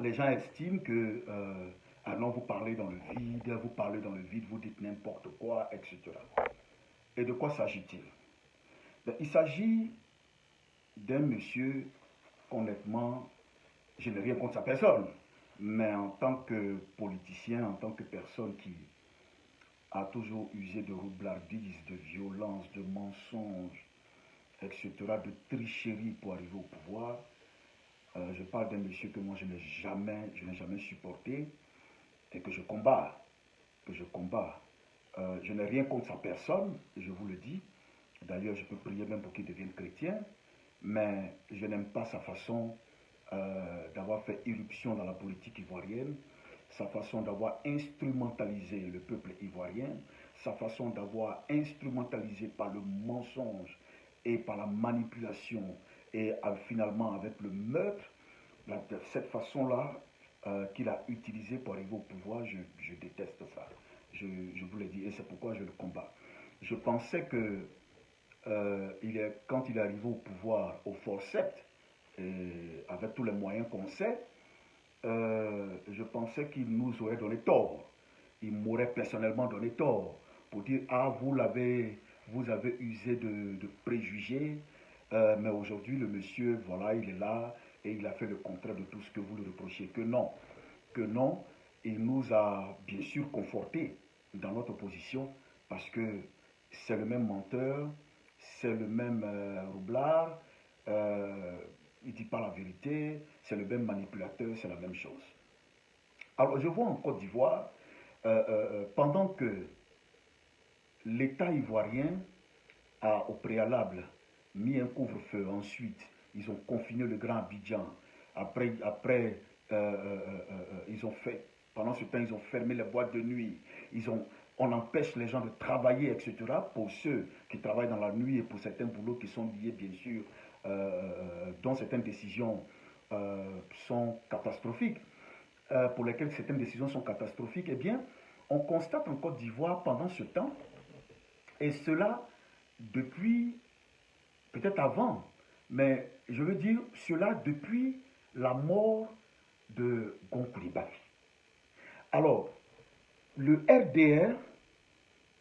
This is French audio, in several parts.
les gens estiment que, ah non, vous parlez dans le vide, vous parlez dans le vide, vous dites n'importe quoi, etc. Et de quoi s'agit-il? Ben, il s'agit d'un monsieur, honnêtement, je n'ai rien contre sa personne, mais en tant que politicien, en tant que personne qui a toujours usé de roublardise, de violence, de mensonges, etc., de tricherie pour arriver au pouvoir, je parle d'un monsieur que moi je n'ai jamais supporté et que je combats, je n'ai rien contre sa personne, je vous le dis. D'ailleurs, je peux prier même pour qu'il devienne chrétien, mais je n'aime pas sa façon d'avoir fait irruption dans la politique ivoirienne, sa façon d'avoir instrumentalisé le peuple ivoirien, sa façon d'avoir instrumentalisé par le mensonge et par la manipulation et finalement avec le meurtre, cette façon-là qu'il a utilisée pour arriver au pouvoir, je déteste ça. Je vous l'ai dit et c'est pourquoi je le combats. Je pensais que quand il est arrivé au pouvoir au forceps, avec tous les moyens qu'on sait, je pensais qu'il nous aurait donné tort. Il m'aurait personnellement donné tort pour dire, ah, vous avez usé de préjugés, mais aujourd'hui, le monsieur, voilà, il est là et il a fait le contraire de tout ce que vous le reprochez. Que non, il nous a bien sûr confortés dans notre position parce que c'est le même menteur, c'est le même roublard, il ne dit pas la vérité, c'est le même manipulateur, c'est la même chose. Alors je vois en Côte d'Ivoire, pendant que l'État ivoirien a au préalable mis un couvre-feu, ensuite ils ont confiné le Grand Abidjan, après ils ont fait, pendant ce temps ils ont fermé les boîtes de nuit, on empêche les gens de travailler, etc. Pour ceux qui travaillent dans la nuit et pour certains boulots qui sont liés, bien sûr, dont certaines décisions sont catastrophiques, pour lesquelles certaines décisions sont catastrophiques, eh bien, on constate en Côte d'Ivoire pendant ce temps, et cela depuis, peut-être avant, mais je veux dire cela depuis la mort de Gon Coulibaly. Alors, le RDR,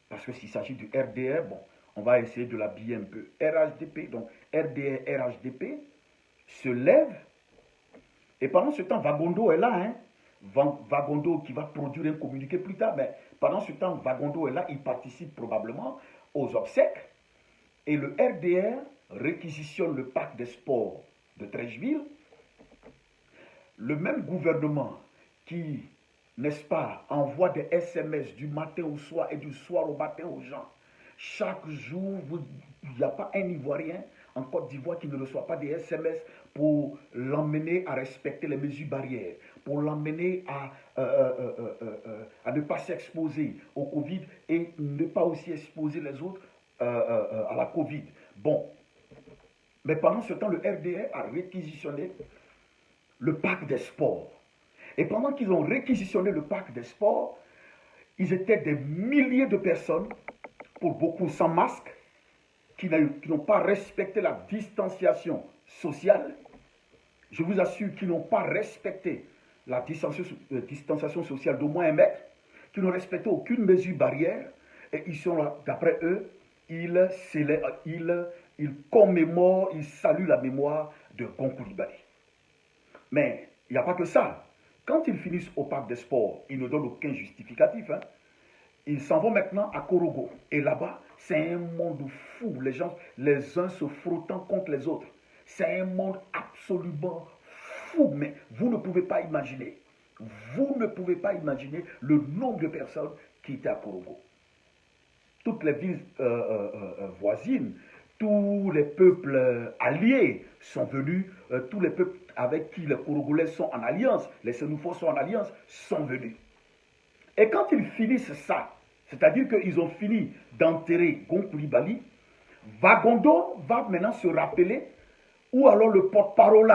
parce que s'il s'agit du RDR, bon, on va essayer de l'habiller un peu. RHDP, donc RDR, RHDP, se lève, et pendant ce temps, Wagondo est là, hein. Wagondo qui va produire un communiqué plus tard, mais pendant ce temps, Wagondo est là, il participe probablement aux obsèques, et le RDR réquisitionne le parc des sports de Treichville, le même gouvernement qui, n'est-ce pas, envoie des SMS du matin au soir et du soir au matin aux gens. Chaque jour, il n'y a pas un Ivoirien en Côte d'Ivoire qui ne reçoit pas des SMS pour l'emmener à respecter les mesures barrières, pour l'emmener à ne pas s'exposer au Covid et ne pas aussi exposer les autres à la Covid. Bon, mais pendant ce temps, le RDR a réquisitionné le parc des sports. Et pendant qu'ils ont réquisitionné le parc des sports, ils étaient des milliers de personnes, pour beaucoup sans masque, qui n'ont pas respecté la distanciation sociale. Je vous assure qu'ils n'ont pas respecté la distanciation sociale d'au moins 1 mètre, qui n'ont respecté aucune mesure barrière. Et ils sont là, d'après eux, ils commémorent, ils saluent la mémoire de Gon Coulibaly. Mais il n'y a pas que ça. Quand ils finissent au parc des sports, ils ne donnent aucun justificatif. Hein. Ils s'en vont maintenant à Korogo. Et là-bas, c'est un monde fou. Les gens, les uns se frottant contre les autres. C'est un monde absolument fou. Mais vous ne pouvez pas imaginer. Vous ne pouvez pas imaginer le nombre de personnes qui étaient à Korogo. Toutes les villes voisines, tous les peuples alliés sont venus, tous les peuples avec qui les Korogolais sont en alliance, les Sénoufos sont en alliance, sont venus. Et quand ils finissent ça, c'est-à-dire qu'ils ont fini d'enterrer Gon Coulibaly, Wagondo va maintenant se rappeler, ou alors le porte-parole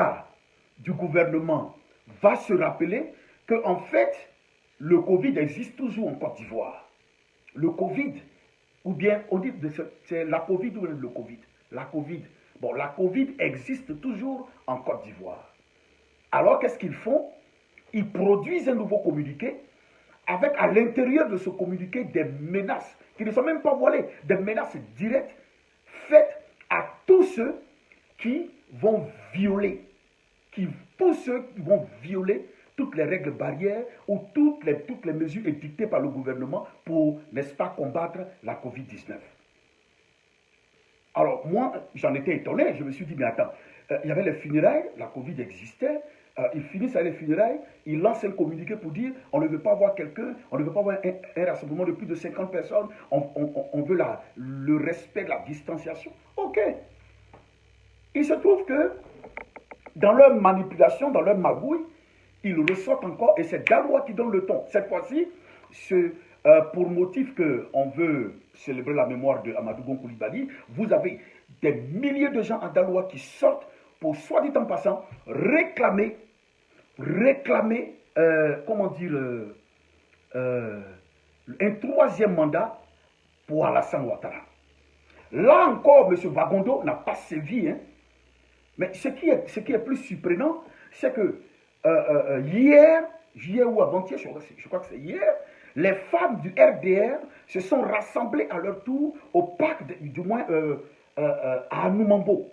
du gouvernement va se rappeler qu'en fait, le Covid existe toujours en Côte d'Ivoire. Le Covid, ou bien on dit c'est la Covid ou le Covid? La Covid. Bon, la Covid existe toujours en Côte d'Ivoire. Alors qu'est-ce qu'ils font? ils produisent un nouveau communiqué avec à l'intérieur de ce communiqué des menaces qui ne sont même pas voilées, des menaces directes faites à tous ceux qui vont violer, tous ceux qui vont violer toutes les règles barrières ou toutes les mesures édictées par le gouvernement pour, n'est-ce pas, combattre la Covid-19. Alors, moi, j'en étais étonné. Je me suis dit, mais attends, il y avait les funérailles, la Covid existait. Ils finissent avec les funérailles, ils lancent un communiqué pour dire on ne veut pas voir quelqu'un, on ne veut pas voir un rassemblement de plus de 50 personnes, on veut le respect de la distanciation. Ok. Il se trouve que dans leur manipulation, dans leur magouille, ils ressortent encore, et c'est Daloa qui donne le ton. Cette fois-ci, pour motif qu'on veut célébrer la mémoire de Amadou Gon Coulibaly, vous avez des milliers de gens à Daloa qui sortent pour, soit dit en passant, réclamer, comment dire, un troisième mandat pour Alassane Ouattara. Là encore, M. Vagondo n'a pas sévi, hein. Mais ce qui est plus surprenant, c'est que hier ou avant-hier, je crois que c'est hier, les femmes du RDR se sont rassemblées à leur tour au parc, du moins à Anoumambo.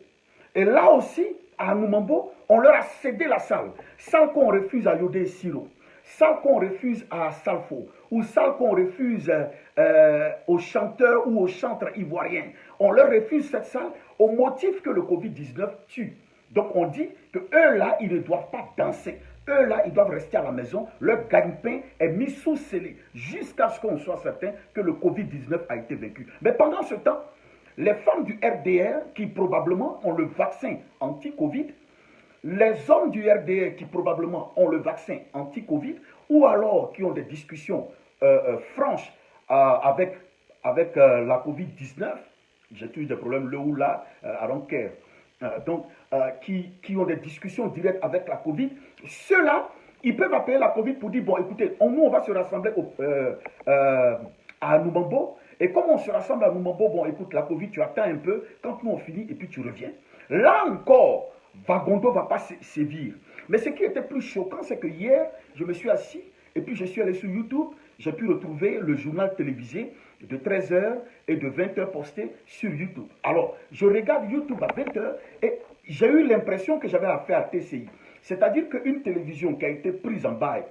Et là aussi, à Anoumambo, on leur a cédé la salle. Salle qu'on refuse à Yodé Siro, salle qu'on refuse à Salfo, ou salle qu'on refuse aux chanteurs ou aux chantres ivoiriens. On leur refuse cette salle au motif que le Covid-19 tue. Donc on dit que eux là, ils ne doivent pas danser. Eux là, ils doivent rester à la maison. Leur gagne-pain est mis sous scellé jusqu'à ce qu'on soit certain que le Covid-19 a été vaincu. Mais pendant ce temps, les femmes du RDR qui probablement ont le vaccin anti-Covid, les hommes du RDR qui probablement ont le vaccin anti-Covid, ou alors qui ont des discussions franches avec la Covid-19, j'ai eu des problèmes le ou là, I don't care. Qui ont des discussions directes avec la Covid, ceux-là, ils peuvent appeler la Covid pour dire, bon, écoutez, nous, on va se rassembler à Anoumambo, et comme on se rassemble à Anoumambo, bon, écoute, la Covid, tu attends un peu, quand nous on finit, et puis tu reviens. Là encore, Vagondo ne va pas sévir. Mais ce qui était plus choquant, c'est que hier, je me suis assis, et puis je suis allé sur YouTube, j'ai pu retrouver le journal télévisé de 13h et de 20h posté sur YouTube. Alors, je regarde YouTube à 20h et j'ai eu l'impression que j'avais affaire à TCI. C'est-à-dire qu'une télévision qui a été prise en bail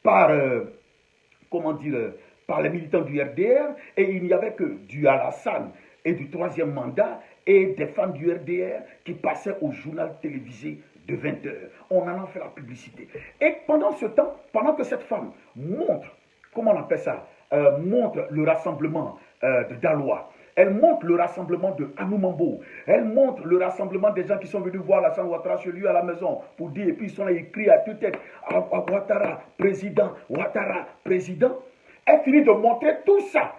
par, par les militants du RDR, et il n'y avait que du Alassane et du troisième mandat et des femmes du RDR qui passaient au journal télévisé de 20h. On en a fait la publicité. Et pendant ce temps, pendant que cette femme montre, comment on appelle ça, montre le rassemblement de Daloa, elle montre le rassemblement de Anoumambo, elle montre le rassemblement des gens qui sont venus voir Alassane Ouattara chez lui à la maison pour dire, et puis ils sont là, ils crient à toute tête, Ouattara, président, Ouattara, président. Elle finit de montrer tout ça.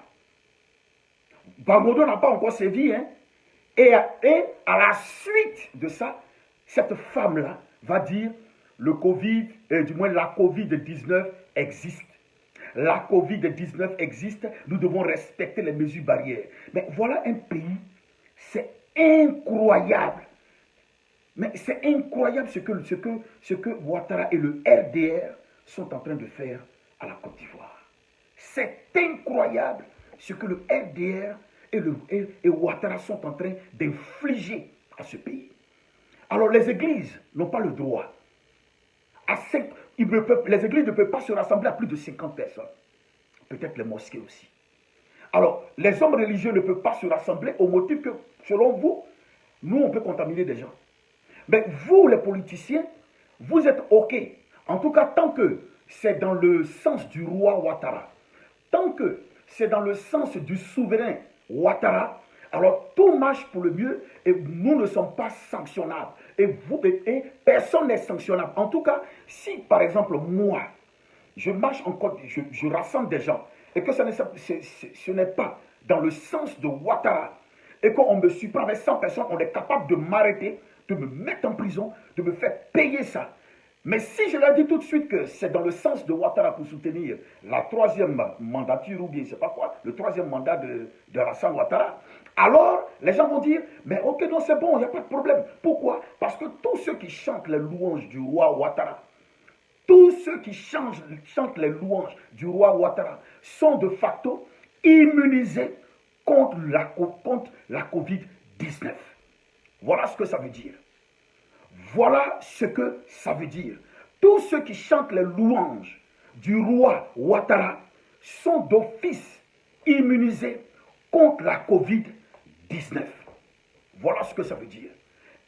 Vagondo n'a pas encore sévi, hein. Et à la suite de ça, cette femme-là va dire, le Covid, du moins la Covid-19 existe. La Covid-19 existe, nous devons respecter les mesures barrières. Mais voilà un pays, c'est incroyable. Mais c'est incroyable ce que Ouattara et le RDR sont en train de faire à la Côte d'Ivoire. C'est incroyable ce que le RDR et Ouattara sont en train d'infliger à ce pays. Alors les églises n'ont pas le droit. Les églises ne peuvent pas se rassembler à plus de 50 personnes. Peut-être les mosquées aussi. Alors, les hommes religieux ne peuvent pas se rassembler au motif que, selon vous, nous, on peut contaminer des gens. Mais vous, les politiciens, vous êtes OK. En tout cas, tant que c'est dans le sens du roi Ouattara, tant que c'est dans le sens du souverain Ouattara, alors tout marche pour le mieux et nous ne sommes pas sanctionnables. Et personne n'est sanctionnable. En tout cas, si par exemple moi, je marche en Côte, je rassemble des gens et que ce n'est pas dans le sens de Ouattara et qu'on me surprend avec 100 personnes, on est capable de m'arrêter, de me mettre en prison, de me faire payer ça. Mais si je leur dis tout de suite que c'est dans le sens de Ouattara pour soutenir la troisième mandature ou bien je ne sais pas quoi, le troisième mandat de Alassane Ouattara, alors les gens vont dire, mais ok, non c'est bon, il n'y a pas de problème. Pourquoi? Parce que tous ceux qui chantent les louanges du roi Ouattara, tous ceux qui chantent les louanges du roi Ouattara sont de facto immunisés contre la Covid-19. Voilà ce que ça veut dire. Voilà ce que ça veut dire. Tous ceux qui chantent les louanges du roi Ouattara sont d'office immunisés contre la Covid-19. Voilà ce que ça veut dire.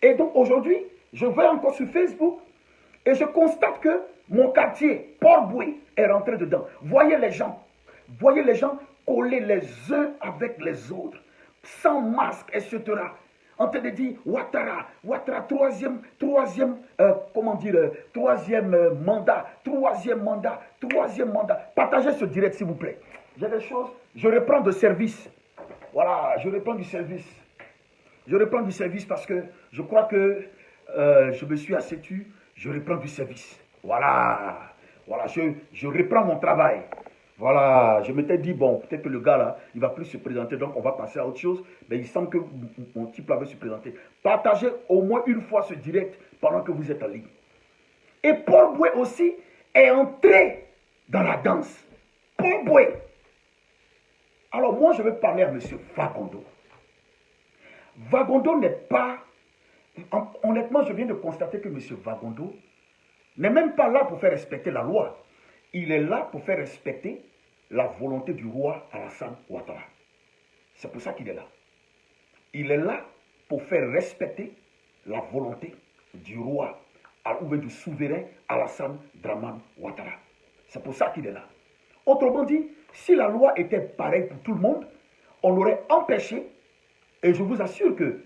Et donc aujourd'hui, je vais encore sur Facebook et je constate que mon quartier, Port-Boué, est rentré dedans. Voyez les gens collés les uns avec les autres, sans masque, etc. En train de dire Ouattara, troisième mandat. Partagez ce direct s'il vous plaît. J'ai des choses, je reprends de service. Voilà, je reprends du service. Je reprends du service parce que je crois que je me suis assez tu. Je reprends du service. Voilà, je reprends mon travail. Voilà, je m'étais dit, bon, peut-être que le gars là, il va plus se présenter, donc on va passer à autre chose. Mais il semble que mon type là veut se présenter. Partagez au moins une fois ce direct pendant que vous êtes en ligne. Et Paul Boué aussi est entré dans la danse. Paul Boué. Alors moi, je vais parler à M. Vagondo. Vagondo n'est pas... Honnêtement, je viens de constater que M. Vagondo n'est même pas là pour faire respecter la loi. Il est là pour faire respecter la volonté du roi Alassane Ouattara. C'est pour ça qu'il est là. Il est là pour faire respecter la volonté du roi ou bien du souverain Alassane Draman Ouattara. C'est pour ça qu'il est là. Autrement dit, si la loi était pareille pour tout le monde, on aurait empêché, et je vous assure que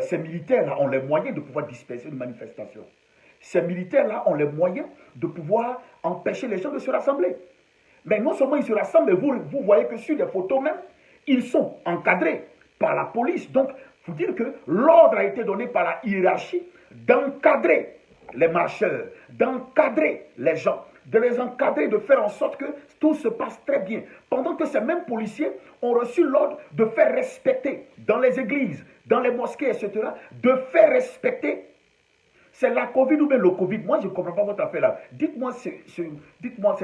ces militaires-là ont les moyens de pouvoir disperser une manifestation. Ces militaires-là ont les moyens de pouvoir empêcher les gens de se rassembler. Mais non seulement ils se rassemblent, mais vous voyez que sur les photos même, ils sont encadrés par la police. Donc, il faut dire que l'ordre a été donné par la hiérarchie d'encadrer les marcheurs, d'encadrer les gens, de les encadrer, de faire en sorte que tout se passe très bien. Pendant que ces mêmes policiers ont reçu l'ordre de faire respecter dans les églises, dans les mosquées, etc., de faire respecter. C'est la Covid ou bien le Covid. Moi, je ne comprends pas votre affaire là. Dites-moi c'est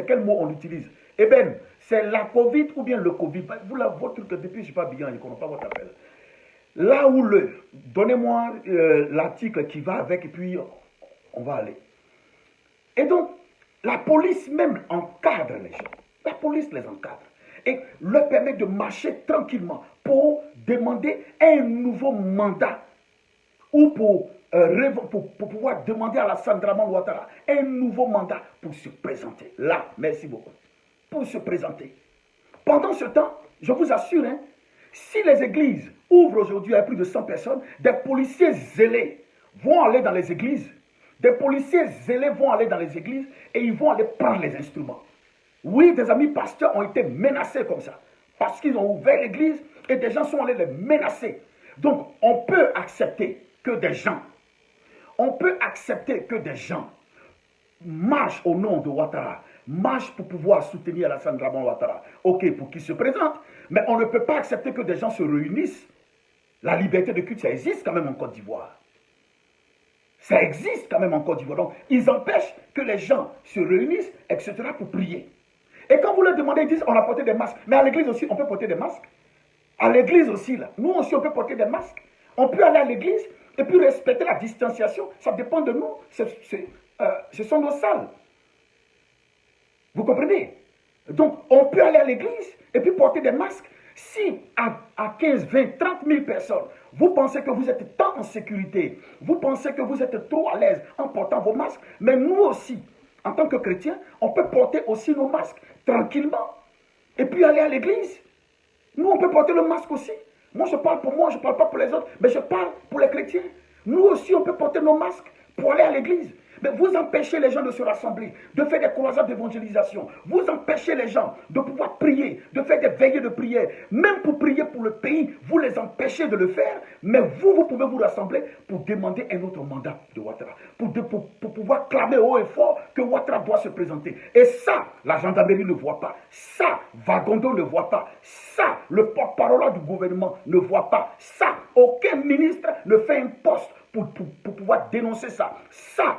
quel mot on utilise. Eh bien, c'est la Covid ou bien le Covid. Vous, là, votre truc, depuis, je ne suis pas bien, je ne comprends pas votre affaire. Là où donnez-moi l'article qui va avec et puis on va aller. Et donc, la police même encadre les gens. La police les encadre. Et leur permet de marcher tranquillement pour demander un nouveau mandat ou pour pouvoir demander à Alassane Draman Ouattara un nouveau mandat pour se présenter. Là, merci beaucoup. Pour se présenter. Pendant ce temps, je vous assure, si les églises ouvrent aujourd'hui à plus de 100 personnes, des policiers zélés vont aller dans les églises. Des policiers zélés vont aller dans les églises et ils vont aller prendre les instruments. Oui, des amis pasteurs ont été menacés comme ça. Parce qu'ils ont ouvert l'église et des gens sont allés les menacer. Donc, on peut accepter que des gens marchent au nom de Ouattara, marchent pour pouvoir soutenir Alassane Draman Ouattara. Ok, pour qu'ils se présentent, mais on ne peut pas accepter que des gens se réunissent. La liberté de culte, ça existe quand même en Côte d'Ivoire. Ça existe quand même en Côte d'Ivoire. Donc, ils empêchent que les gens se réunissent, etc., pour prier. Et quand vous leur demandez, ils disent, on a porté des masques. Mais à l'église aussi, on peut porter des masques. À l'église aussi, là. Nous aussi, on peut porter des masques. On peut aller à l'église et puis respecter la distanciation. Ça dépend de nous. Ce sont nos salles. Vous comprenez? Donc, on peut aller à l'église et puis porter des masques. Si à 15, 20, 30 000 personnes, vous pensez que vous êtes tant en sécurité, vous pensez que vous êtes trop à l'aise en portant vos masques, mais nous aussi, en tant que chrétiens, on peut porter aussi nos masques tranquillement et puis aller à l'église. Nous, on peut porter le masque aussi. Moi, je parle pour moi, je ne parle pas pour les autres, mais je parle pour les chrétiens. Nous aussi, on peut porter nos masques pour aller à l'église. Mais vous empêchez les gens de se rassembler, de faire des croisades d'évangélisation. Vous empêchez les gens de pouvoir prier, de faire des veillées de prière. Même pour prier pour le pays, vous les empêchez de le faire. Mais vous pouvez vous rassembler pour demander un autre mandat de Ouattara. Pour pouvoir clamer haut et fort que Ouattara doit se présenter. Et ça, la gendarmerie ne voit pas. Ça, Vagondo ne voit pas. Ça, le porte-parole du gouvernement ne voit pas. Ça, aucun ministre ne fait un poste pour pouvoir dénoncer ça. Ça,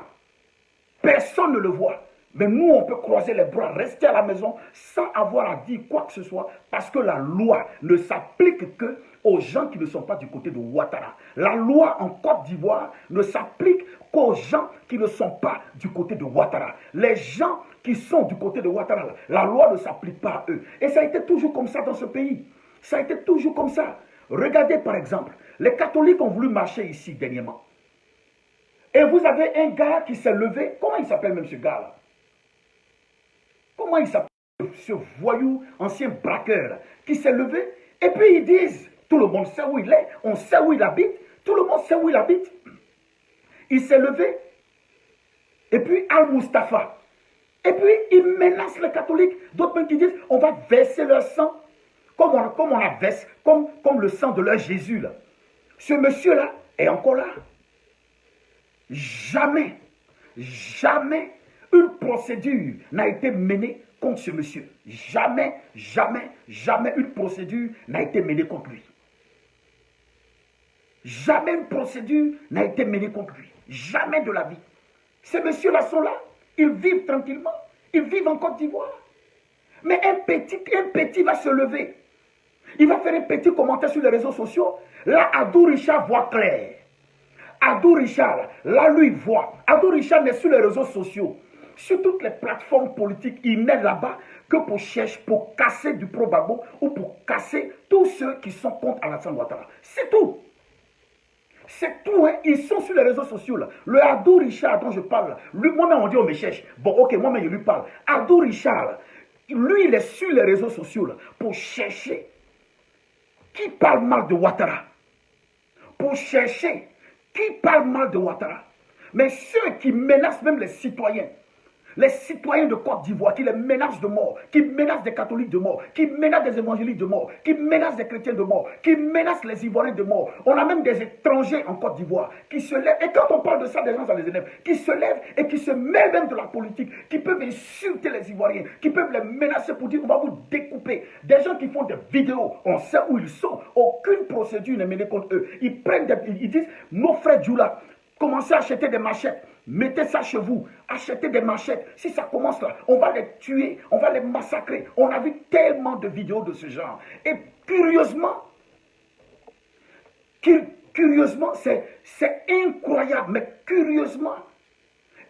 personne ne le voit. Mais nous, on peut croiser les bras, rester à la maison sans avoir à dire quoi que ce soit parce que la loi ne s'applique que aux gens qui ne sont pas du côté de Ouattara. La loi en Côte d'Ivoire ne s'applique qu'aux gens qui ne sont pas du côté de Ouattara. Les gens qui sont du côté de Ouattara, la loi ne s'applique pas à eux. Et ça a été toujours comme ça dans ce pays. Ça a été toujours comme ça. Regardez par exemple, les catholiques ont voulu marcher ici dernièrement. Et vous avez un gars qui s'est levé. Comment il s'appelle même ce gars-là? Comment il s'appelle ce voyou, ancien braqueur, qui s'est levé? Et puis ils disent, tout le monde sait où il est, on sait où il habite, tout le monde sait où il habite. Il s'est levé. Et puis Al-Mustafa. Et puis il menace les catholiques. D'autres même qui disent, on va verser leur sang, comme on la verse, comme le sang de leur Jésus là. Ce monsieur-là est encore là. Jamais, jamais une procédure n'a été menée contre ce monsieur. Jamais, jamais, jamais une procédure n'a été menée contre lui. Jamais une procédure n'a été menée contre lui. Jamais de la vie. Ces messieurs-là sont là. Ils vivent tranquillement. Ils vivent en Côte d'Ivoire. Mais un petit va se lever. Il va faire un petit commentaire sur les réseaux sociaux. Là, Adou Richard voit clair. Adou Richard, là, lui, voit. Adou Richard n'est sur les réseaux sociaux. Sur toutes les plateformes politiques, il n'est là-bas que pour chercher, pour casser du pro-Gbagbo ou pour casser tous ceux qui sont contre Alassane Ouattara. C'est tout. C'est tout, hein. Ils sont sur les réseaux sociaux là. Le Adou Richard dont je parle, lui, moi-même on dit on me cherche. Bon, ok, moi-même je lui parle. Adou Richard, lui, il est sur les réseaux sociaux là pour chercher qui parle mal de Ouattara. Pour chercher qui parle mal de Ouattara. Mais ceux qui menacent même les citoyens de Côte d'Ivoire, qui les menacent de mort, qui menacent des catholiques de mort, qui menacent des évangéliques de mort, qui menacent des chrétiens de mort, qui menacent les Ivoiriens de mort. On a même des étrangers en Côte d'Ivoire qui se lèvent, et quand on parle de ça, des gens, ça les énerve, qui se lèvent et qui se mêlent même de la politique, qui peuvent insulter les Ivoiriens, qui peuvent les menacer pour dire on va vous découper. Des gens qui font des vidéos, on sait où ils sont, aucune procédure n'est menée contre eux. Ils prennent ils disent, nos frères Djoula, commencez à acheter des machettes. Mettez ça chez vous. Achetez des machettes. Si ça commence là, on va les tuer. On va les massacrer. On a vu tellement de vidéos de ce genre. Et curieusement, c'est incroyable. Mais curieusement,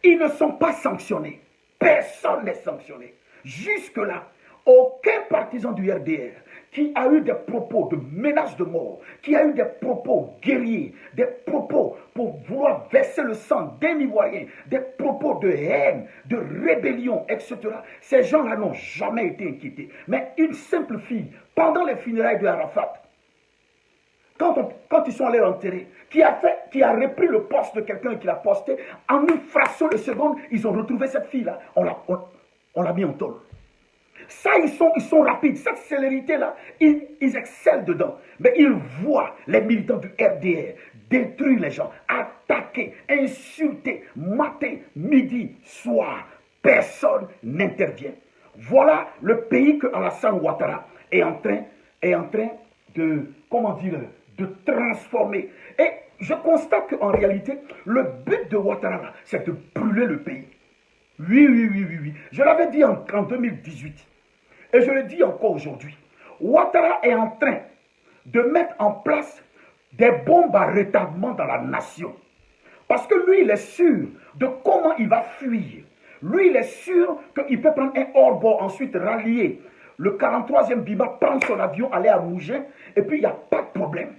ils ne sont pas sanctionnés. Personne n'est sanctionné. Jusque-là, aucun partisan du RDR qui a eu des propos de menaces de mort, qui a eu des propos guerriers, des propos pour vouloir verser le sang d'un Ivoirien, des propos de haine, de rébellion, etc. Ces gens-là n'ont jamais été inquiétés. Mais une simple fille, pendant les funérailles de Arafat, quand ils sont allés l'enterrer, qui a repris le poste de quelqu'un qui l'a posté, en une fraction de seconde, ils ont retrouvé cette fille-là. On l'a mis en tôle. Ça, ils sont rapides. Cette célérité-là, ils excellent dedans. Mais ils voient les militants du RDR détruire les gens, attaquer, insulter, matin, midi, soir. Personne n'intervient. Voilà le pays que Alassane Ouattara est en train de, comment dire, de transformer. Et je constate qu'en réalité, le but de Ouattara, c'est de brûler le pays. Oui. Je l'avais dit en 2018. Et je le dis encore aujourd'hui. Ouattara est en train de mettre en place des bombes à retardement dans la nation. Parce que lui, il est sûr de comment il va fuir. Lui, il est sûr qu'il peut prendre un hors-bord, ensuite rallier le 43e Bima, prendre son avion, aller à Mougins, et puis il n'y a pas de problème.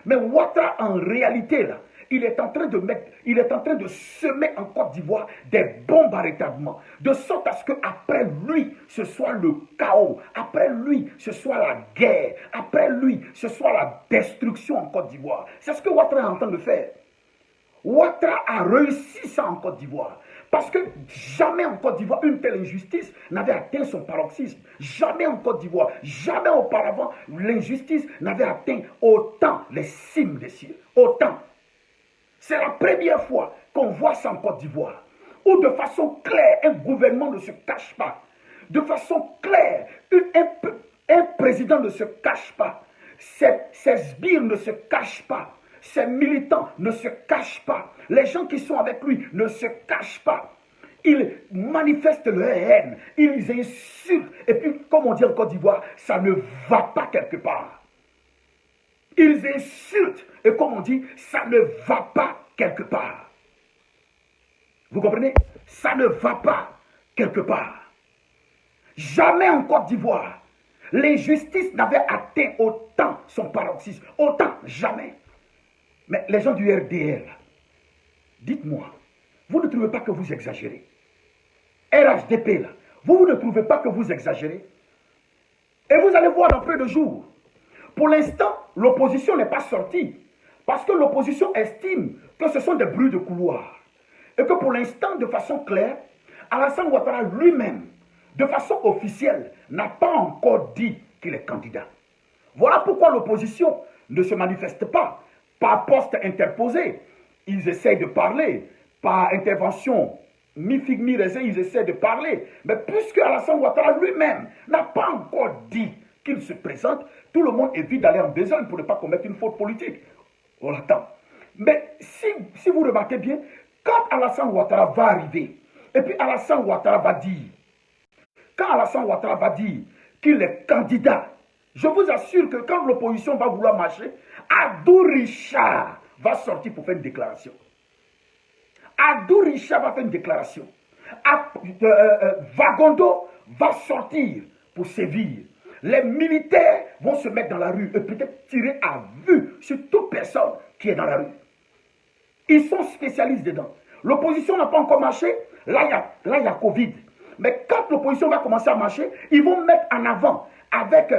Mais Ouattara, en réalité, là, il est en train de semer en Côte d'Ivoire des bombes à retardement, de sorte à ce qu'après lui, ce soit le chaos, après lui, ce soit la guerre, après lui, ce soit la destruction en Côte d'Ivoire. C'est ce que Ouattara est en train de faire. Ouattara a réussi ça en Côte d'Ivoire. Parce que jamais en Côte d'Ivoire, une telle injustice n'avait atteint son paroxysme. Jamais en Côte d'Ivoire, jamais auparavant, l'injustice n'avait atteint autant les cimes des cieux. Autant. C'est la première fois qu'on voit ça en Côte d'Ivoire, où de façon claire, un gouvernement ne se cache pas. De façon claire, un président ne se cache pas. Ses sbires ne se cachent pas. Ses militants ne se cachent pas. Les gens qui sont avec lui ne se cachent pas. Ils manifestent leur haine, ils insultent. Et puis, comme on dit en Côte d'Ivoire, ça ne va pas quelque part. Ils insultent. Et comme on dit, ça ne va pas quelque part. Vous comprenez? Ça ne va pas quelque part. Jamais en Côte d'Ivoire, l'injustice n'avait atteint autant son paroxysme. Autant, jamais. Mais les gens du RDR, dites-moi, vous ne trouvez pas que vous exagérez? RHDP, là, vous ne trouvez pas que vous exagérez? Et vous allez voir dans peu de jours. Pour l'instant, l'opposition n'est pas sortie. Parce que l'opposition estime que ce sont des bruits de couloir. Et que pour l'instant, de façon claire, Alassane Ouattara lui-même, de façon officielle, n'a pas encore dit qu'il est candidat. Voilà pourquoi l'opposition ne se manifeste pas par poste interposé. Ils essaient de parler, par intervention, mi-figue, mi-raisin, ils essaient de parler. Mais puisque Alassane Ouattara lui-même n'a pas encore dit qu'il se présente, tout le monde évite d'aller en besogne pour ne pas commettre une faute politique. On l'attend. Mais si vous remarquez bien, quand Alassane Ouattara va arriver, et puis Alassane Ouattara va dire, quand Alassane Ouattara va dire qu'il est candidat, je vous assure que quand l'opposition va vouloir marcher, Abdou Richard va sortir pour faire une déclaration. Abdou Richard va faire une déclaration. Vagondo va sortir pour sévir. Les militaires vont se mettre dans la rue et peut-être tirer à vue sur toute personne qui est dans la rue. Ils sont spécialistes dedans. L'opposition n'a pas encore marché. Là, il y a Covid. Mais quand l'opposition va commencer à marcher, ils vont mettre en avant, avec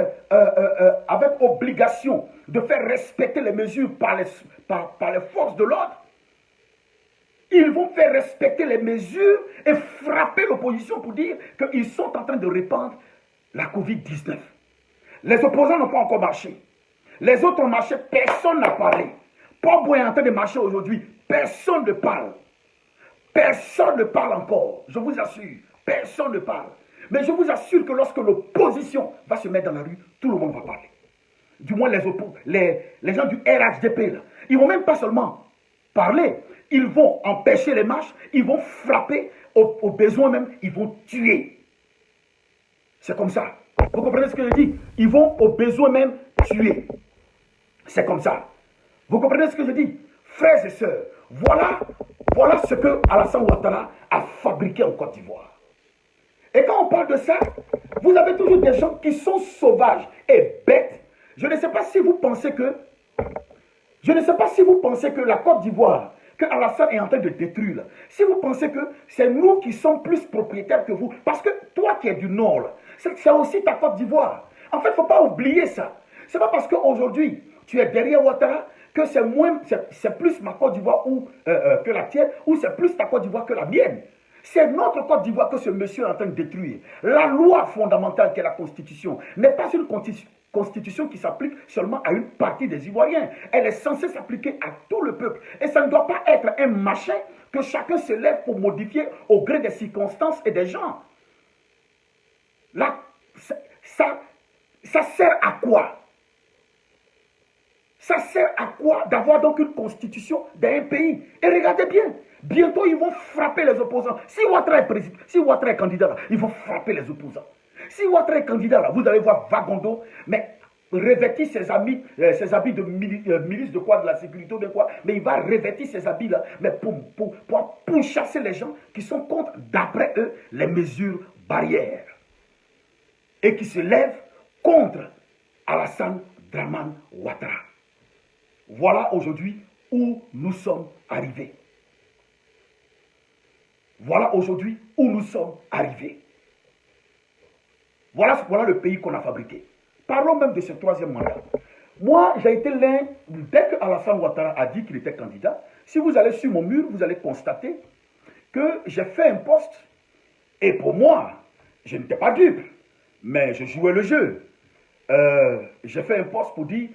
obligation, de faire respecter les mesures par les forces de l'ordre. Ils vont faire respecter les mesures et frapper l'opposition pour dire qu'ils sont en train de répandre la Covid-19. Les opposants n'ont pas encore marché. Les autres ont marché, personne n'a parlé. Paul Boy est en train de marcher aujourd'hui, personne ne parle. Personne ne parle encore, je vous assure. Personne ne parle. Mais je vous assure que lorsque l'opposition va se mettre dans la rue, tout le monde va parler. Du moins les gens du RHDP, là. Ils ne vont même pas seulement parler, ils vont empêcher les marches, ils vont frapper, au besoin même, ils vont tuer. C'est comme ça. Vous comprenez ce que je dis? Ils vont au besoin même tuer. C'est comme ça. Vous comprenez ce que je dis? Frères et sœurs, voilà ce que Alassane Ouattara a fabriqué en Côte d'Ivoire. Et quand on parle de ça, vous avez toujours des gens qui sont sauvages et bêtes. Je ne sais pas si vous pensez que la Côte d'Ivoire, que Alassane est en train de détruire, là, si vous pensez que c'est nous qui sommes plus propriétaires que vous, parce que toi qui es du Nord, c'est aussi ta Côte d'Ivoire. En fait, il ne faut pas oublier ça. Ce n'est pas parce qu'aujourd'hui, tu es derrière Ouattara que c'est plus ma Côte d'Ivoire que la tienne, ou c'est plus ta Côte d'Ivoire que la mienne. C'est notre Côte d'Ivoire que ce monsieur est en train de détruire. La loi fondamentale qui est la Constitution n'est pas une Constitution qui s'applique seulement à une partie des Ivoiriens. Elle est censée s'appliquer à tout le peuple. Et ça ne doit pas être un machin que chacun se lève pour modifier au gré des circonstances et des gens. Là, ça sert à quoi? Ça sert à quoi d'avoir donc une constitution d'un pays? Et regardez bien, bientôt ils vont frapper les opposants. Si Ouattara est candidat là, ils vont frapper les opposants. Si Ouattara est candidat là, vous allez voir Vagondo, mais revêtir ses habits de milice de quoi, de la sécurité ou de quoi, mais il va revêtir ses habits là, mais pour chasser les gens qui sont contre, d'après eux, les mesures barrières. Et qui se lèvent contre Alassane Dramane Ouattara. Voilà aujourd'hui où nous sommes arrivés. Voilà aujourd'hui où nous sommes arrivés. Voilà le pays qu'on a fabriqué. Parlons même de ce troisième mandat. Moi, j'ai été l'un, dès que Alassane Ouattara a dit qu'il était candidat, si vous allez sur mon mur, vous allez constater que j'ai fait un poste. Et pour moi, je n'étais pas dupe, mais je jouais le jeu. J'ai fait un poste pour dire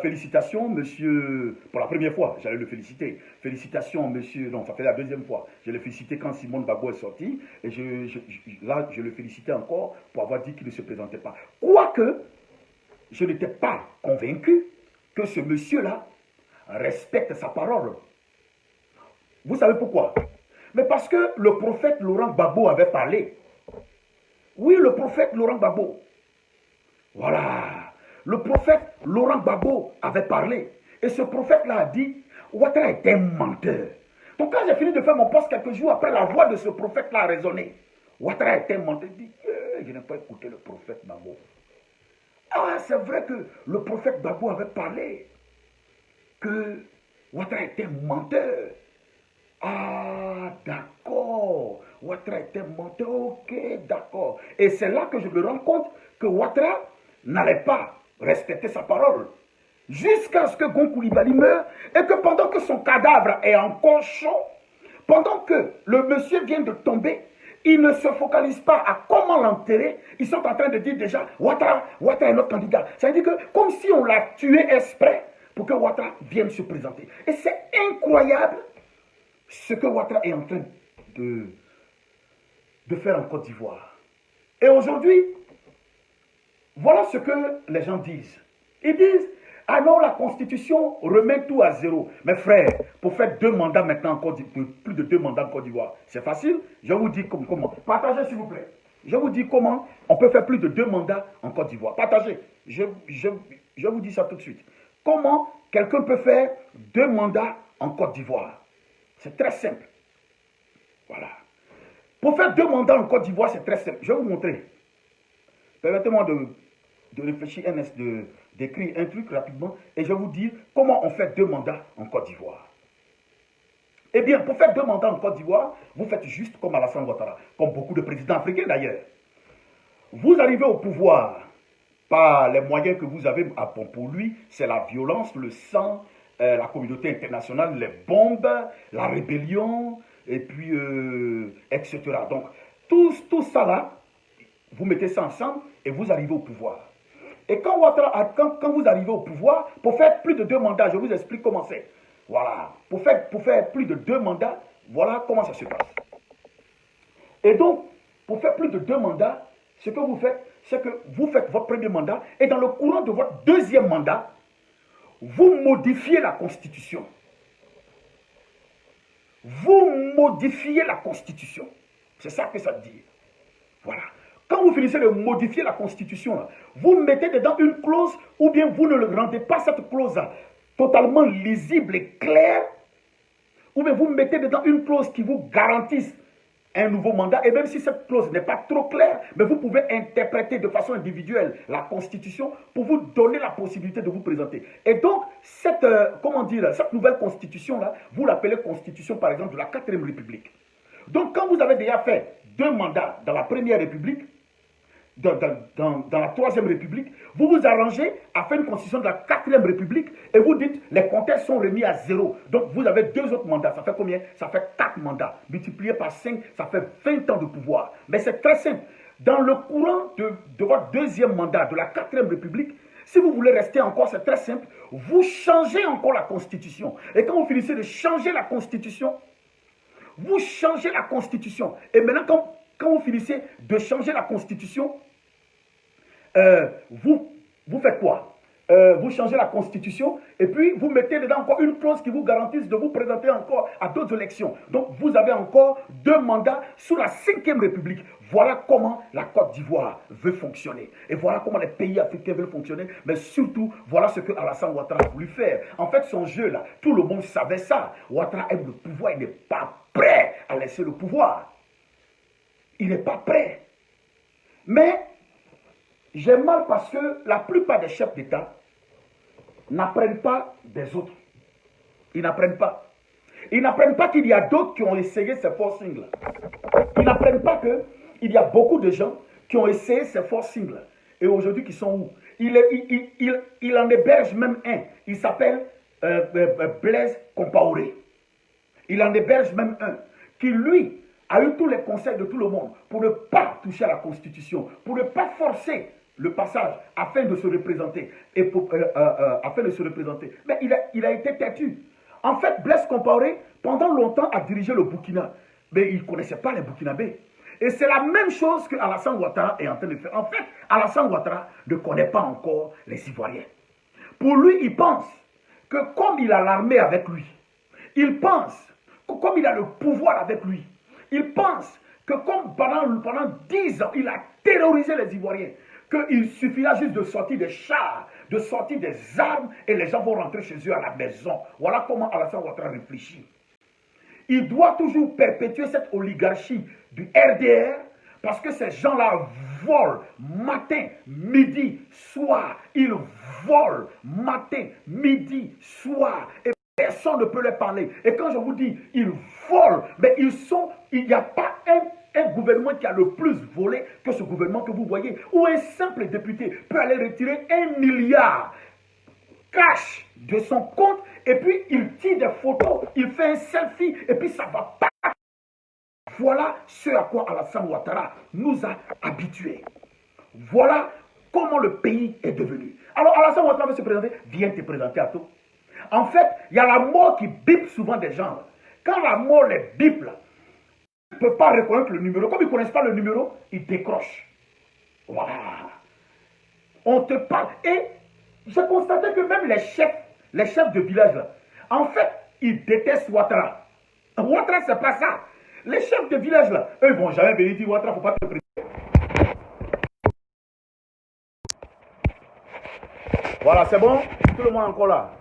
félicitations, monsieur, pour la première fois, j'allais le féliciter. Félicitations, monsieur, non, ça fait la deuxième fois. Je l'ai félicité quand Simone Gbagbo est sorti, et là, je le félicitais encore pour avoir dit qu'il ne se présentait pas. Quoique, je n'étais pas convaincu que ce monsieur-là respecte sa parole. Vous savez pourquoi? Mais parce que le prophète Laurent Gbagbo avait parlé. Oui, le prophète Laurent Gbagbo. Voilà. Le prophète Laurent Gbagbo avait parlé. Et ce prophète-là a dit, Ouattara est un menteur. Donc quand j'ai fini de faire mon poste quelques jours après, la voix de ce prophète-là a résonné. Ouattara est un menteur. Il dit, je n'ai pas écouté le prophète Gbagbo. Ah, c'est vrai que le prophète Gbagbo avait parlé. Que Ouattara est un menteur. Ah, d'accord. Ouattara est un menteur. Ok, d'accord. Et c'est là que je me rends compte que Ouattara n'allait pas respecter sa parole. Jusqu'à ce que Gon Coulibaly meure et que pendant que son cadavre est encore chaud, pendant que le monsieur vient de tomber, ils ne se focalisent pas à comment l'enterrer. Ils sont en train de dire déjà, Ouattara est notre candidat. Ça veut dire que comme si on l'a tué exprès pour que Ouattara vienne se présenter. Et c'est incroyable ce que Ouattara est en train de faire en Côte d'Ivoire. Et aujourd'hui, voilà ce que les gens disent. Ils disent, ah non, la Constitution remet tout à zéro. Mes frères, pour faire 2 mandats maintenant en Côte d'Ivoire, plus de 2 mandats en Côte d'Ivoire, c'est facile. Je vous dis comment. Partagez s'il vous plaît. Je vous dis comment on peut faire plus de 2 mandats en Côte d'Ivoire. Partagez. Je vous dis ça tout de suite. Comment quelqu'un peut faire 2 mandats en Côte d'Ivoire? C'est très simple. Voilà. Pour faire 2 mandats en Côte d'Ivoire, c'est très simple. Je vais vous montrer. Permettez-moi de réfléchir, d'écrire un truc rapidement et je vais vous dire comment on fait 2 mandats en Côte d'Ivoire. Eh bien, pour faire 2 mandats en Côte d'Ivoire, vous faites juste comme Alassane Ouattara, comme beaucoup de présidents africains d'ailleurs. Vous arrivez au pouvoir par les moyens que vous avez pour lui, c'est la violence, le sang, la communauté internationale, les bombes, la rébellion, et puis, etc. Donc, tout ça là, vous mettez ça ensemble et vous arrivez au pouvoir. Et quand vous arrivez au pouvoir, pour faire plus de 2 mandats, je vous explique comment c'est. Voilà. Pour faire plus de 2 mandats, voilà comment ça se passe. Et donc, pour faire plus de 2 mandats, ce que vous faites, c'est que vous faites votre premier mandat et dans le courant de votre 2e mandat, vous modifiez la Constitution. Vous modifiez la Constitution. C'est ça que ça dit. Voilà. Quand vous finissez de modifier la Constitution, vous mettez dedans une clause ou bien vous ne le rendez pas cette clause totalement lisible et claire, ou bien vous mettez dedans une clause qui vous garantisse un nouveau mandat, et même si cette clause n'est pas trop claire, mais vous pouvez interpréter de façon individuelle la Constitution pour vous donner la possibilité de vous présenter. Et donc, cette nouvelle Constitution-là, vous l'appelez Constitution, par exemple, de la 4e République. Donc, quand vous avez déjà fait 2 mandats dans la 1re République, dans la 3e République, vous vous arrangez à faire une constitution de la 4e République et vous dites les compteurs sont remis à 0. Donc vous avez 2 autres mandats. Ça fait combien? Ça fait 4 mandats. Multiplié par 5, ça fait 20 ans de pouvoir. Mais c'est très simple. Dans le courant de votre 2e mandat de la 4e République, si vous voulez rester encore, c'est très simple. Vous changez encore la Constitution. Et quand vous finissez de changer la Constitution, vous changez la Constitution. Et maintenant, quand vous finissez de changer la Constitution, vous faites quoi? Vous changez la Constitution et puis vous mettez dedans encore une clause qui vous garantisse de vous présenter encore à d'autres élections. Donc vous avez encore 2 mandats sous la 5e République. Voilà comment la Côte d'Ivoire veut fonctionner. Et voilà comment les pays africains veulent fonctionner. Mais surtout, voilà ce que Alassane Ouattara a voulu faire. En fait, son jeu là, tout le monde savait ça. Ouattara aime le pouvoir, il n'est pas prêt à laisser le pouvoir. Il n'est pas prêt. Mais j'ai mal parce que la plupart des chefs d'État n'apprennent pas des autres. Ils n'apprennent pas. Ils n'apprennent pas qu'il y a d'autres qui ont essayé ces forcings-là. Ils n'apprennent pas qu'il y a beaucoup de gens qui ont essayé ces forcings-là. Et aujourd'hui, qui sont où? Il en héberge même un. Il s'appelle Blaise Compaoré. Il en héberge même un. Qui, lui, a eu tous les conseils de tout le monde pour ne pas toucher à la Constitution, pour ne pas forcer le passage afin de se représenter. Mais il a été têtu. En fait, Blaise Compaoré, pendant longtemps, a dirigé le Burkina. Mais il ne connaissait pas les Burkinabés. Et c'est la même chose que Alassane Ouattara est en train de faire. En fait, Alassane Ouattara ne connaît pas encore les Ivoiriens. Pour lui, il pense que comme il a l'armée avec lui, il pense comme il a le pouvoir avec lui, il pense que comme pendant 10 ans, il a terrorisé les Ivoiriens, qu'il suffira juste de sortir des chars, de sortir des armes, et les gens vont rentrer chez eux à la maison. Voilà comment Alassane Ouattara réfléchit. Il doit toujours perpétuer cette oligarchie du RDR, parce que ces gens-là volent matin, midi, soir. Ils volent matin, midi, soir. Et personne ne peut leur parler. Et quand je vous dis, ils volent, mais il n'y a pas un gouvernement qui a le plus volé que ce gouvernement que vous voyez, où un simple député peut aller retirer 1 milliard cash de son compte, et puis il tire des photos, il fait un selfie, et puis ça va pas. Voilà ce à quoi Alassane Ouattara nous a habitués. Voilà comment le pays est devenu. Alors Alassane Ouattara veut se présenter, viens te présenter à tout. En fait, il y a la mort qui bip souvent des gens. Quand la mort les bip, là, ils ne peuvent pas reconnaître le numéro. Comme ils ne connaissent pas le numéro, ils décrochent. Voilà. On te parle. Et j'ai constaté que même les chefs de village, là, en fait, ils détestent Ouattara. Ouattara, c'est pas ça. Les chefs de village, là, eux, ils ne vont jamais venir dire Ouattara, il ne faut pas te présenter. Voilà, c'est bon? Tout le monde encore là.